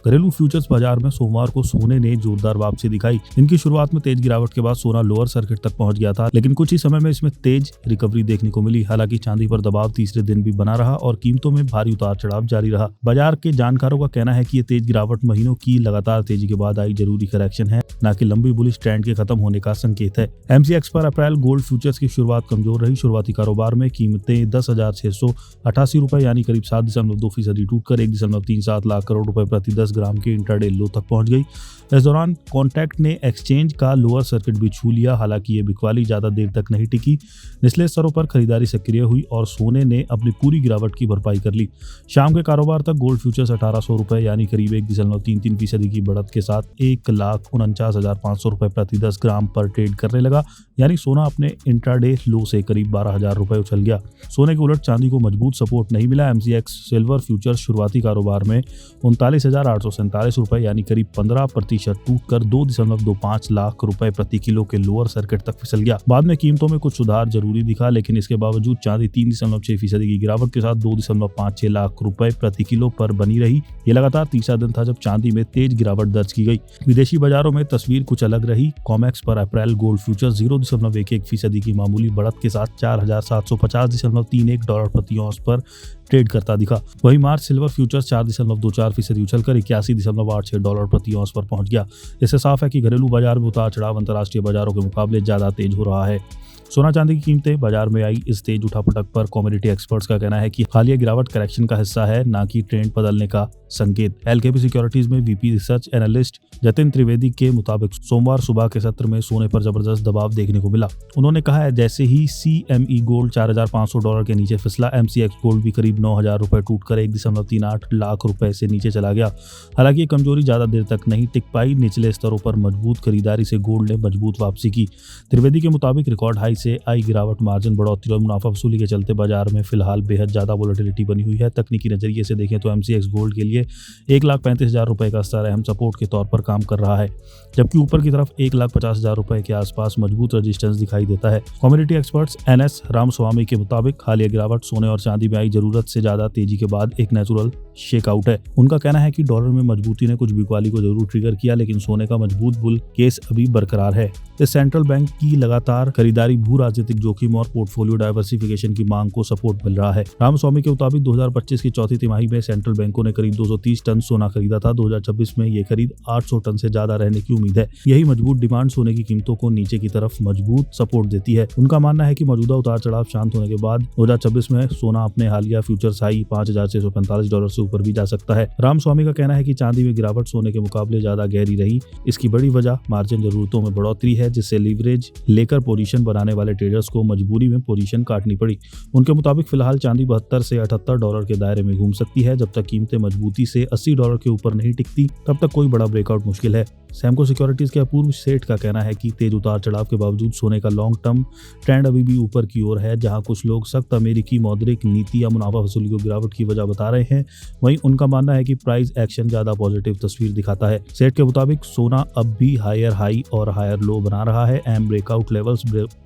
घरेलू फ्यूचर्स बाजार में सोमवार को सोने ने जोरदार वापसी दिखाई। दिन की शुरुआत में तेज गिरावट के बाद सोना लोअर सर्किट तक पहुंच गया था, लेकिन कुछ ही समय में इसमें तेज रिकवरी देखने को मिली। हालांकि चांदी पर दबाव तीसरे दिन भी बना रहा और कीमतों में भारी उतार चढ़ाव जारी रहा। बाजार के जानकारों का कहना है कि ये तेज गिरावट महीनों की लगातार तेजी के बाद आई जरूरी करेक्शन है, न कि लंबी बुलिश ट्रेंड के खत्म होने का संकेत है। MCX पर अप्रैल गोल्ड फ्यूचर्स की शुरुआत कमजोर रही। शुरुआती कारोबार में कीमतें 10,688 रुपए यानी करीब 7.2% टूटकर 1.37 लाख करोड़ रुपए प्रति 10 ग्राम के इंट्राडे लो तक पहुंच गई। इस दौरान कॉन्टैक्ट ने एक्सचेंज का लोअर सर्किट भी छू लिया। हालांकि ये बिकवाली ज्यादा देर तक नहीं टिकी। निचले स्तरों पर खरीदारी सक्रिय हुई और सोने ने अपनी पूरी गिरावट की भरपाई कर ली। शाम के कारोबार तक गोल्ड फ्यूचर्स 1800 रुपए यानी करीब 1.33% की बढ़त के साथ 1,49,500 रुपए प्रति 10 ग्राम पर ट्रेड करने लगा, यानी सोना अपने इंट्राडे लो से करीब 12,000 रुपए उछल गया। सोने के उलट चांदी को मजबूत सपोर्ट नहीं मिला। MCX सिल्वर फ्यूचर्स शुरुआती कारोबार में 39,847 रुपए यानी करीब 15% टूटकर 2.25 लाख रुपए प्रति किलो के लोअर सर्किट तक फिसल गया। बाद में कीमतों में कुछ सुधार जरूरी दिखा, लेकिन इसके बावजूद चांदी 3.6% की गिरावट के साथ 2.56 लाख रुपए प्रति किलो पर बनी रही। ये लगातार तीसरा दिन था जब चांदी में तेज गिरावट दर्ज की गई। विदेशी बाजारों में तस्वीर कुछ अलग रही। कॉमेक्स पर अप्रैल गोल्ड फ्यूचर्स 0.11% की मामूली बढ़त के साथ $4,750.31 प्रति औंस पर ट्रेड करता दिखा। वहीं मार्च सिल्वर फ्यूचर्स 4.24% उछलकर $81.86 प्रति औंस पर पहुंच गया। इससे साफ है कि घरेलू बाजार में उतार चढ़ाव अंतर्राष्ट्रीय बाजारों के मुकाबले ज्यादा तेज हो रहा है। सोना चांदी की कीमतें बाजार में आई इस तेज उठापटक पर कमोडिटी एक्सपर्ट्स का कहना है कि हालिया गिरावट करेक्शन का हिस्सा है, ना कि ट्रेंड बदलने का संकेत। LKP सिक्योरिटीज में VP research analyst Jatin Trivedi के मुताबिक सोमवार सुबह के सत्र में सोने पर जबरदस्त दबाव देखने को मिला। उन्होंने कहा है जैसे ही CME गोल्ड $4,500 के नीचे फिसला, MCX गोल्ड भी करीब 9,000 रुपए टूटकर 1.38 लाख रुपए से नीचे चला गया। हालांकि ये कमजोरी ज्यादा देर तक नहीं टिक पाई। निचले स्तरों पर मजबूत खरीदारी से गोल्ड ने मजबूत वापसी की। त्रिवेदी के मुताबिक रिकॉर्ड हाई से आई गिरावट, मार्जिन बढ़ोतरी और मुनाफा वसूली के चलते बाजार में फिलहाल बेहद ज्यादा वोलेटिलिटी बनी हुई है। तकनीकी नजरिए से देखें तो MCX गोल्ड के लिए 1,35,000 रुपए का स्तर अहम सपोर्ट के तौर पर काम कर रहा है, जबकि ऊपर की तरफ 1,50,000 रुपए के आसपास मजबूत रेजिस्टेंस दिखाई देता है। कमोडिटी एक्सपर्ट्स NS रामस्वामी के मुताबिक हालिया गिरावट सोने और चांदी में आई जरूरत से ज्यादा तेजी के बाद एक नेचुरल शेकआउट है। उनका कहना है कि डॉलर में मजबूती ने कुछ बिकवाली को जरूर ट्रिगर किया, लेकिन सोने का मजबूत बुल केस अभी बरकरार है। इस सेंट्रल बैंक की लगातार खरीदारी भू राजनीतिक जोखिम और पोर्टफोलियो डाइवर्सिफिकेशन की मांग को सपोर्ट मिल रहा है। रामस्वामी के मुताबिक 2025 की चौथी तिमाही में सेंट्रल बैंकों ने करीब 230 टन सोना खरीदा था। 2026 में ये खरीद 800 टन से ज्यादा रहने की उम्मीद है। यही मजबूत डिमांड सोने की कीमतों को नीचे की तरफ मजबूत सपोर्ट देती है। उनका मानना है कि मौजूदा उतार चढ़ाव शांत होने के बाद 2026 में सोना अपने हालिया फ्यूचर्स हाई $5,645 से ऊपर भी जा सकता है। रामस्वामी का कहना है कि चांदी में गिरावट सोने के मुकाबले ज्यादा गहरी रही। इसकी बड़ी वजह मार्जिन जरूरतों में बढ़ोतरी है, जिससे लीवरेज लेकर पोजीशन बनाने वाले ट्रेडर्स को मजबूरी में पोजीशन काटनी पड़ी। उनके मुताबिक फिलहाल चांदी $72 से $78 के दायरे में घूम सकती है। जब तक कीमतें मजबूती से $80 के ऊपर नहीं टिकती, तब तक कोई बड़ा ब्रेकआउट मुश्किल है। सैमको सिक्योरिटीज के अपूर्व सेठ का कहना है कि तेज उतार चढ़ाव के बावजूद सोने का लॉन्ग टर्म ट्रेंड अभी भी ऊपर की ओर है। जहां कुछ लोग सख्त अमेरिकी मौद्रिक नीति या मुनाफा वसूली को गिरावट की वजह बता रहे हैं, वहीं उनका मानना है कि प्राइस एक्शन ज्यादा पॉजिटिव तस्वीर दिखाता है। सेठ के मुताबिक सोना अब भी हायर हाई और हायर लो बना रहा है। एम ब्रेकआउट लेवल्स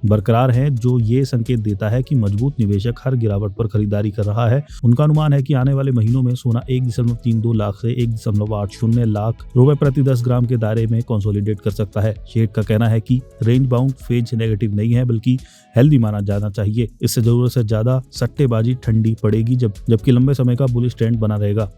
बरकरार हैं, जो ये संकेत देता है कि मजबूत निवेशक हर गिरावट पर खरीदारी कर रहा है। उनका अनुमान है कि आने वाले महीनों में सोना 1.32 लाख से 1.80 लाख रुपए प्रति 10 ग्राम के दायरे में कंसोलिडेट कर सकता है। शेठ का कहना है कि रेंज बाउंड फेज नेगेटिव नहीं है, बल्कि हेल्दी माना जाना चाहिए। इससे जरूरत से ज्यादा सट्टेबाजी ठंडी पड़ेगी, जबकि लंबे समय का बुलिश ट्रेंड बना रहेगा।